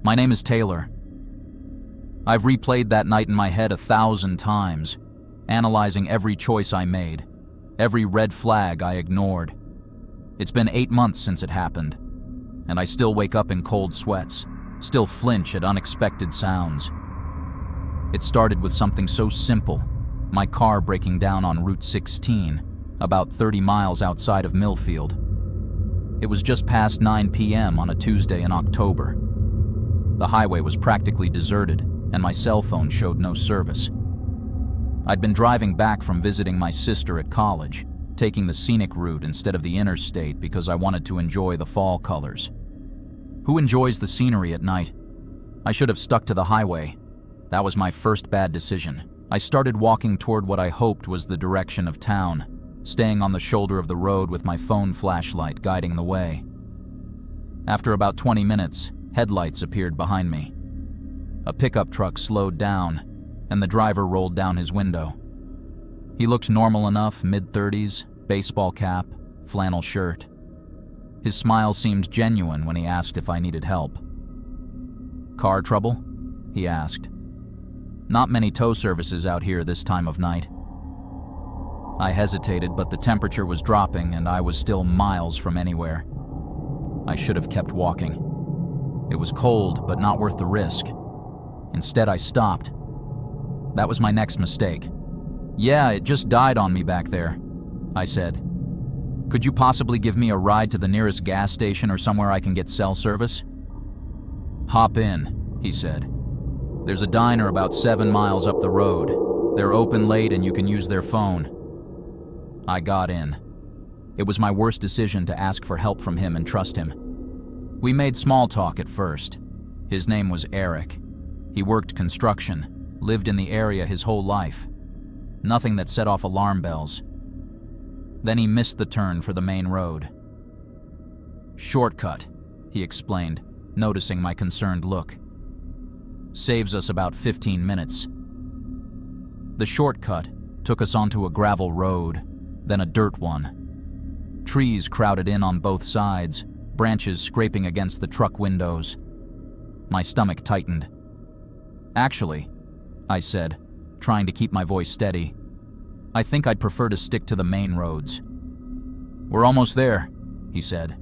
My name is Taylor. I've replayed that night in my head 1,000 times, analyzing every choice I made, every red flag I ignored. It's been 8 months since it happened, and I still wake up in cold sweats, still flinch at unexpected sounds. It started with something so simple, my car breaking down on Route 16, about 30 miles outside of Millfield. It was just past 9 p.m. on a Tuesday in October. The highway was practically deserted, and my cell phone showed no service. I'd been driving back from visiting my sister at college, taking the scenic route instead of the interstate because I wanted to enjoy the fall colors. Who enjoys the scenery at night? I should have stuck to the highway. That was my first bad decision. I started walking toward what I hoped was the direction of town, staying on the shoulder of the road with my phone flashlight guiding the way. After about 20 minutes, headlights appeared behind me. A pickup truck slowed down, and the driver rolled down his window. He looked normal enough, mid-30s, baseball cap, flannel shirt. His smile seemed genuine when he asked if I needed help. "Car trouble?" he asked. "Not many tow services out here this time of night." I hesitated, but the temperature was dropping and I was still miles from anywhere. I should have kept walking. It was cold, but not worth the risk. Instead, I stopped. That was my next mistake. "Yeah, it just died on me back there," I said. "Could you possibly give me a ride to the nearest gas station or somewhere I can get cell service?" "Hop in," he said. "There's a diner about 7 miles up the road. They're open late and you can use their phone." I got in. It was my worst decision to ask for help from him and trust him. We made small talk at first. His name was Eric. He worked construction, lived in the area his whole life. Nothing that set off alarm bells. Then he missed the turn for the main road. "Shortcut," he explained, noticing my concerned look. "Saves us about 15 minutes." The shortcut took us onto a gravel road, then a dirt one. Trees crowded in on both sides, branches scraping against the truck windows. My stomach tightened. "Actually," I said, trying to keep my voice steady, "I think I'd prefer to stick to the main roads." "We're almost there," he said.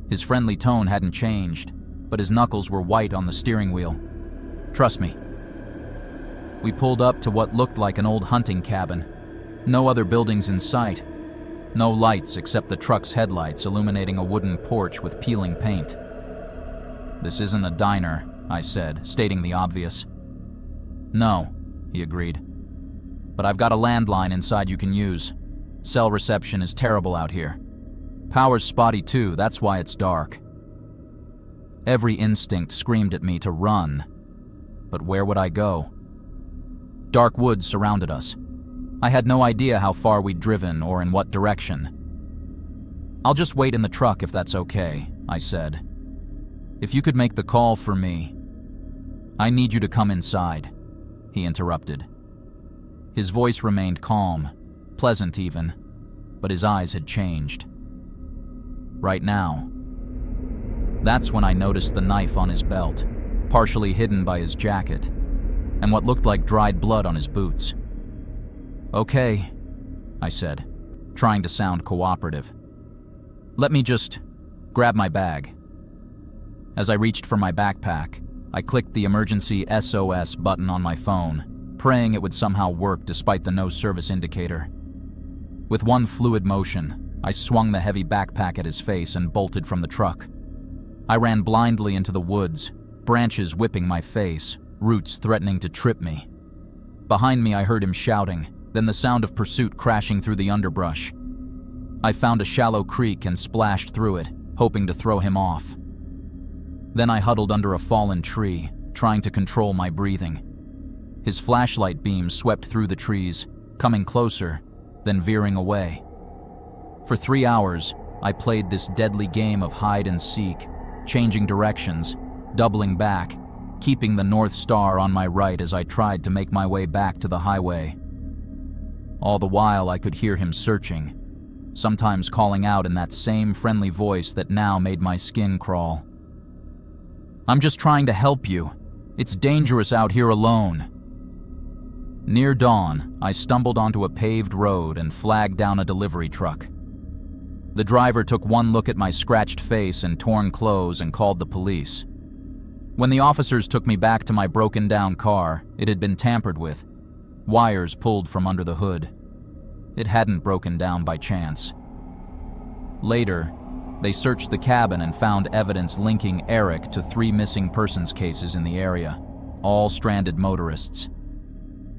His friendly tone hadn't changed, but his knuckles were white on the steering wheel. "Trust me." We pulled up to what looked like an old hunting cabin. No other buildings in sight. No lights except the truck's headlights illuminating a wooden porch with peeling paint. "This isn't a diner," I said, stating the obvious. "No," he agreed. "But I've got a landline inside you can use. Cell reception is terrible out here. Power's spotty too, that's why it's dark." Every instinct screamed at me to run. But where would I go? Dark woods surrounded us. I had no idea how far we'd driven or in what direction. "I'll just wait in the truck if that's okay," I said. "If you could make the call for me." "I need you to come inside," he interrupted. His voice remained calm, pleasant even, but his eyes had changed. "Right now." That's when I noticed the knife on his belt, partially hidden by his jacket, and what looked like dried blood on his boots. "Okay," I said, trying to sound cooperative. "Let me just grab my bag." As I reached for my backpack, I clicked the emergency SOS button on my phone, praying it would somehow work despite the no service indicator. With one fluid motion, I swung the heavy backpack at his face and bolted from the truck. I ran blindly into the woods, branches whipping my face, roots threatening to trip me. Behind me I heard him shouting, then the sound of pursuit crashing through the underbrush. I found a shallow creek and splashed through it, hoping to throw him off. Then I huddled under a fallen tree, trying to control my breathing. His flashlight beam swept through the trees, coming closer, then veering away. For 3 hours, I played this deadly game of hide and seek, changing directions, doubling back, keeping the North Star on my right as I tried to make my way back to the highway. All the while I could hear him searching, sometimes calling out in that same friendly voice that now made my skin crawl. I'm just trying to help you. It's dangerous out here alone." Near dawn, I stumbled onto a paved road and flagged down a delivery truck. The driver took one look at my scratched face and torn clothes and called the police. When the officers took me back to my broken-down car, it had been tampered with, wires pulled from under the hood. It hadn't broken down by chance. Later, they searched the cabin and found evidence linking Eric to 3 missing persons cases in the area, all stranded motorists.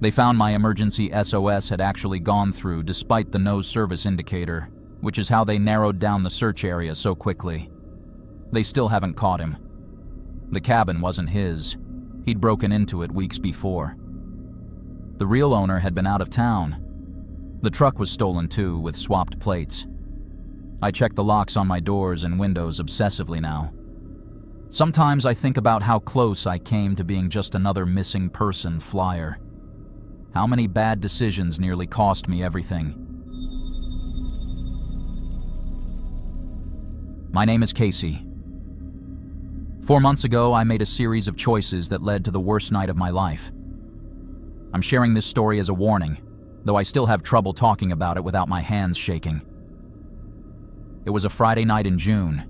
They found my emergency SOS had actually gone through despite the no service indicator, which is how they narrowed down the search area so quickly. They still haven't caught him. The cabin wasn't his. He'd broken into it weeks before. The real owner had been out of town. The truck was stolen too, with swapped plates. I check the locks on my doors and windows obsessively now. Sometimes I think about how close I came to being just another missing person flyer. How many bad decisions nearly cost me everything. My name is Casey. 4 months ago, I made a series of choices that led to the worst night of my life. I'm sharing this story as a warning, though I still have trouble talking about it without my hands shaking. It was a Friday night in June.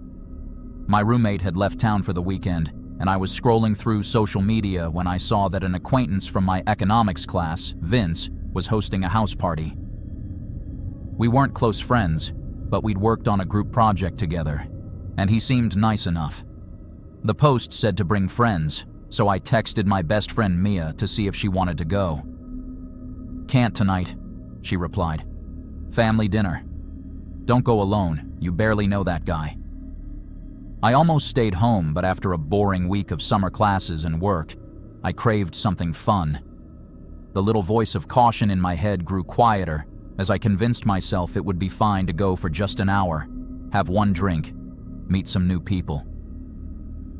My roommate had left town for the weekend, and I was scrolling through social media when I saw that an acquaintance from my economics class, Vince, was hosting a house party. We weren't close friends, but we'd worked on a group project together, and he seemed nice enough. The post said to bring friends, so I texted my best friend Mia to see if she wanted to go. "Can't tonight," she replied. "Family dinner. Don't go alone, you barely know that guy." I almost stayed home, but after a boring week of summer classes and work, I craved something fun. The little voice of caution in my head grew quieter as I convinced myself it would be fine to go for just an hour, have one drink, meet some new people.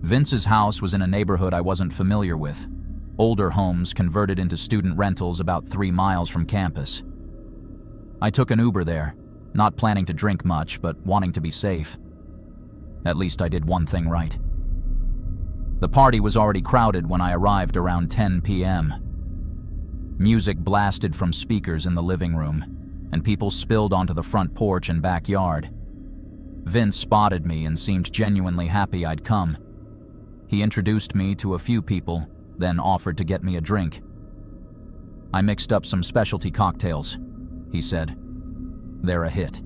Vince's house was in a neighborhood I wasn't familiar with, older homes converted into student rentals about 3 miles from campus. I took an Uber there, not planning to drink much, but wanting to be safe. At least I did one thing right. The party was already crowded when I arrived around 10 p.m. Music blasted from speakers in the living room, and people spilled onto the front porch and backyard. Vince spotted me and seemed genuinely happy I'd come. He introduced me to a few people, then offered to get me a drink. "I mixed up some specialty cocktails," he said. "They're a hit."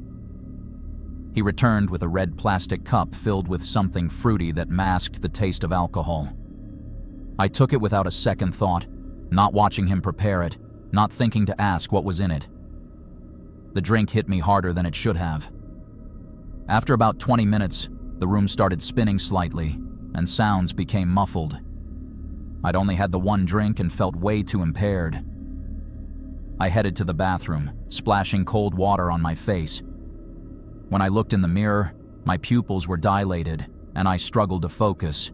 He returned with a red plastic cup filled with something fruity that masked the taste of alcohol. I took it without a second thought, not watching him prepare it, not thinking to ask what was in it. The drink hit me harder than it should have. After about 20 minutes, the room started spinning slightly, and sounds became muffled. I'd only had the one drink and felt way too impaired. I headed to the bathroom, splashing cold water on my face. When I looked in the mirror, my pupils were dilated, and I struggled to focus.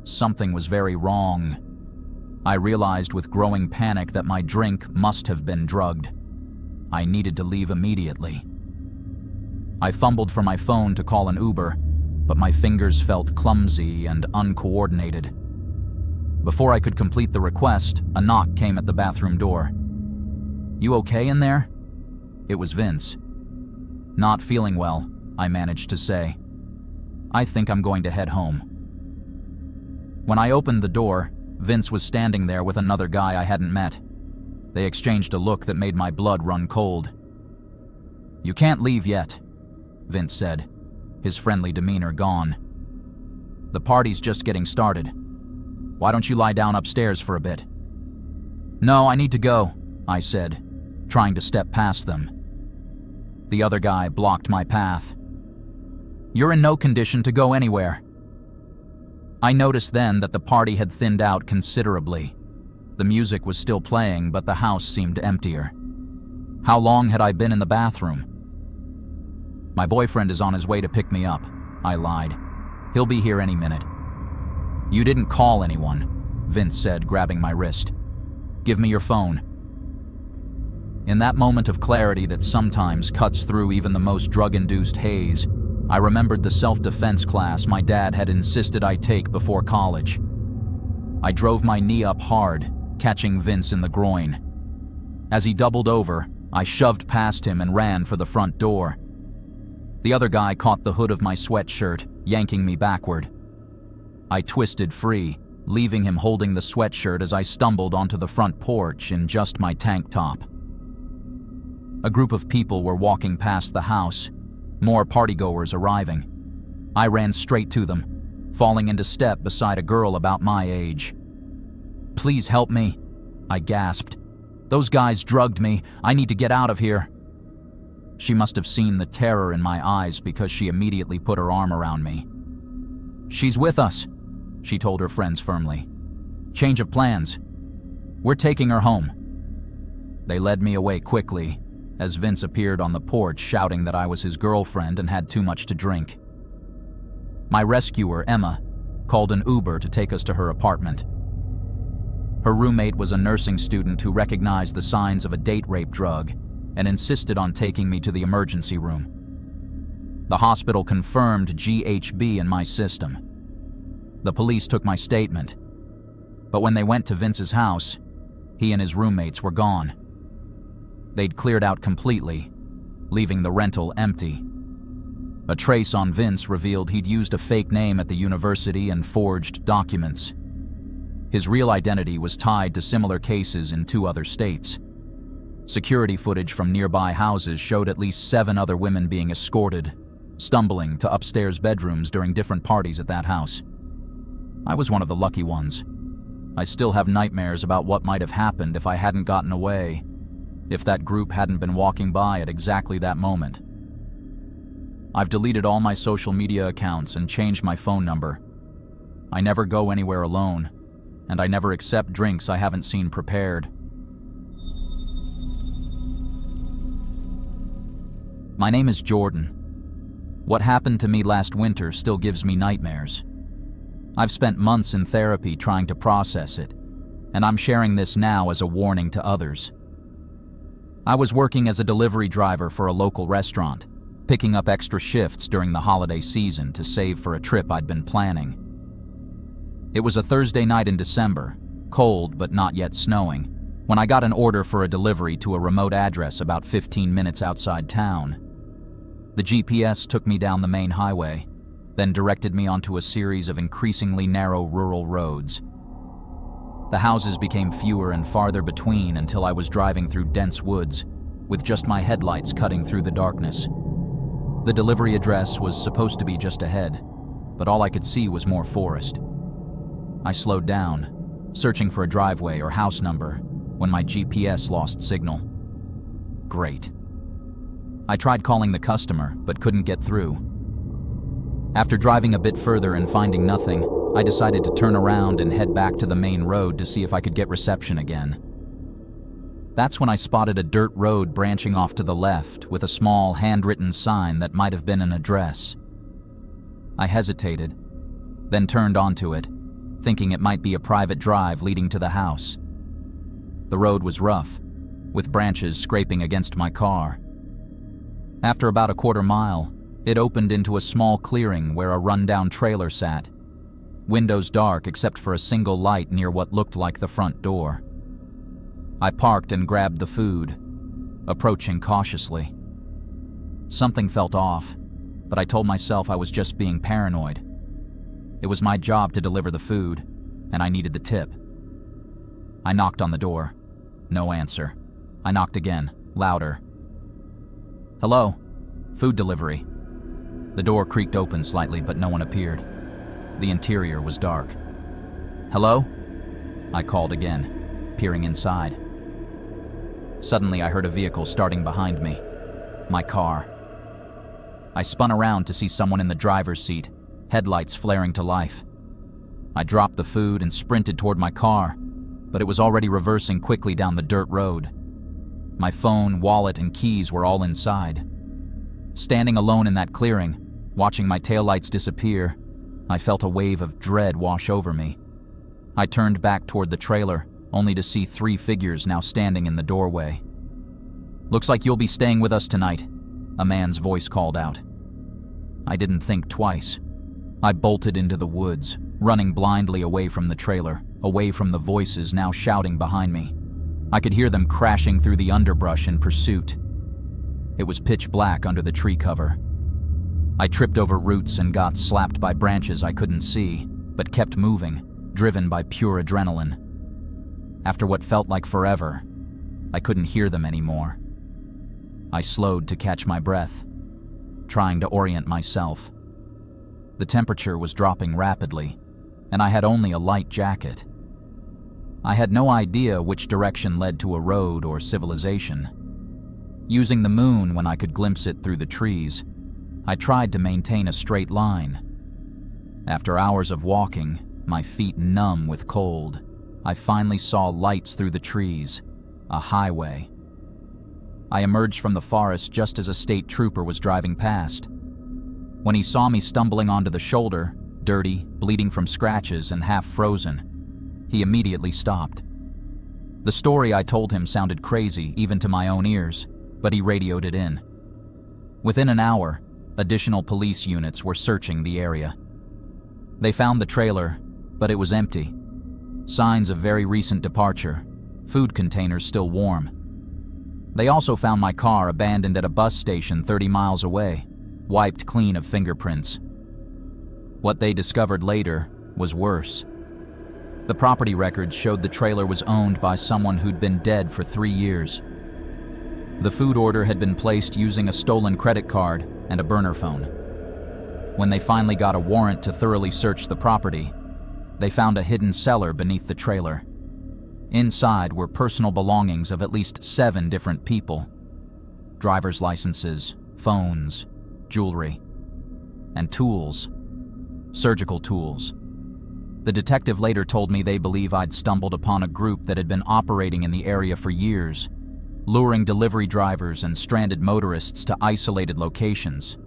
Something was very wrong. I realized with growing panic that my drink must have been drugged. I needed to leave immediately. I fumbled for my phone to call an Uber, but my fingers felt clumsy and uncoordinated. Before I could complete the request, a knock came at the bathroom door. "You okay in there?" It was Vince. "Not feeling well," I managed to say. "I think I'm going to head home." When I opened the door, Vince was standing there with another guy I hadn't met. They exchanged a look that made my blood run cold. "You can't leave yet," Vince said, his friendly demeanor gone. "The party's just getting started. Why don't you lie down upstairs for a bit?" "No, I need to go," I said, trying to step past them. The other guy blocked my path. "You're in no condition to go anywhere." I noticed then that the party had thinned out considerably. The music was still playing, but the house seemed emptier. How long had I been in the bathroom? "My boyfriend is on his way to pick me up," I lied. "He'll be here any minute." "You didn't call anyone," Vince said, grabbing my wrist. "Give me your phone." In that moment of clarity that sometimes cuts through even the most drug-induced haze, I remembered the self-defense class my dad had insisted I take before college. I drove my knee up hard, catching Vince in the groin. As he doubled over, I shoved past him and ran for the front door. The other guy caught the hood of my sweatshirt, yanking me backward. I twisted free, leaving him holding the sweatshirt as I stumbled onto the front porch in just my tank top. A group of people were walking past the house, more partygoers arriving. I ran straight to them, falling into step beside a girl about my age. "Please help me," I gasped. "Those guys drugged me. I need to get out of here." She must have seen the terror in my eyes because she immediately put her arm around me. "She's with us," she told her friends firmly. "Change of plans. We're taking her home." They led me away quickly, as Vince appeared on the porch shouting that I was his girlfriend and had too much to drink. My rescuer, Emma, called an Uber to take us to her apartment. Her roommate was a nursing student who recognized the signs of a date rape drug and insisted on taking me to the emergency room. The hospital confirmed GHB in my system. The police took my statement, but when they went to Vince's house, he and his roommates were gone. They'd cleared out completely, leaving the rental empty. A trace on Vince revealed he'd used a fake name at the university and forged documents. His real identity was tied to similar cases in 2 other states. Security footage from nearby houses showed at least 7 other women being escorted, stumbling to upstairs bedrooms during different parties at that house. I was one of the lucky ones. I still have nightmares about what might have happened if I hadn't gotten away, if that group hadn't been walking by at exactly that moment. I've deleted all my social media accounts and changed my phone number. I never go anywhere alone, and I never accept drinks I haven't seen prepared. My name is Jordan. What happened to me last winter still gives me nightmares. I've spent months in therapy trying to process it, and I'm sharing this now as a warning to others. I was working as a delivery driver for a local restaurant, picking up extra shifts during the holiday season to save for a trip I'd been planning. It was a Thursday night in December, cold but not yet snowing, when I got an order for a delivery to a remote address about 15 minutes outside town. The GPS took me down the main highway, then directed me onto a series of increasingly narrow rural roads. The houses became fewer and farther between until I was driving through dense woods, with just my headlights cutting through the darkness. The delivery address was supposed to be just ahead, but all I could see was more forest. I slowed down, searching for a driveway or house number, when my GPS lost signal. Great. I tried calling the customer, but couldn't get through. After driving a bit further and finding nothing, I decided to turn around and head back to the main road to see if I could get reception again. That's when I spotted a dirt road branching off to the left with a small handwritten sign that might have been an address. I hesitated, then turned onto it, thinking it might be a private drive leading to the house. The road was rough, with branches scraping against my car. After about a quarter mile, it opened into a small clearing where a rundown trailer sat, windows dark except for a single light near what looked like the front door. I parked and grabbed the food, approaching cautiously. Something felt off, but I told myself I was just being paranoid. It was my job to deliver the food, and I needed the tip. I knocked on the door. No answer. I knocked again, louder. "Hello? Food delivery." The door creaked open slightly, but no one appeared. The interior was dark. "Hello?" I called again, peering inside. Suddenly, I heard a vehicle starting behind me. My car. I spun around to see someone in the driver's seat, headlights flaring to life. I dropped the food and sprinted toward my car, but it was already reversing quickly down the dirt road. My phone, wallet, and keys were all inside. Standing alone in that clearing, watching my taillights disappear, I felt a wave of dread wash over me. I turned back toward the trailer, only to see 3 figures now standing in the doorway. "Looks like you'll be staying with us tonight," a man's voice called out. I didn't think twice. I bolted into the woods, running blindly away from the trailer, away from the voices now shouting behind me. I could hear them crashing through the underbrush in pursuit. It was pitch black under the tree cover. I tripped over roots and got slapped by branches I couldn't see, but kept moving, driven by pure adrenaline. After what felt like forever, I couldn't hear them anymore. I slowed to catch my breath, trying to orient myself. The temperature was dropping rapidly, and I had only a light jacket. I had no idea which direction led to a road or civilization. Using the moon when I could glimpse it through the trees, I tried to maintain a straight line. After hours of walking, my feet numb with cold, I finally saw lights through the trees, a highway. I emerged from the forest just as a state trooper was driving past. When he saw me stumbling onto the shoulder, dirty, bleeding from scratches and half frozen, he immediately stopped. The story I told him sounded crazy even to my own ears, but he radioed it in. Within an hour, additional police units were searching the area. They found the trailer, but it was empty. Signs of very recent departure, food containers still warm. They also found my car abandoned at a bus station 30 miles away, wiped clean of fingerprints. What they discovered later was worse. The property records showed the trailer was owned by someone who'd been dead for 3 years. The food order had been placed using a stolen credit card and a burner phone. When they finally got a warrant to thoroughly search the property, they found a hidden cellar beneath the trailer. Inside were personal belongings of at least 7 different people. Driver's licenses, phones, jewelry, and tools. Surgical tools. The detective later told me they believe I'd stumbled upon a group that had been operating in the area for years, luring delivery drivers and stranded motorists to isolated locations.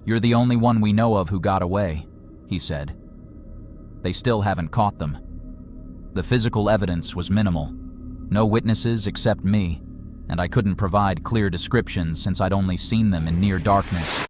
"You're the only one we know of who got away," he said. "They still haven't caught them." The physical evidence was minimal. No witnesses except me, and I couldn't provide clear descriptions since I'd only seen them in near darkness.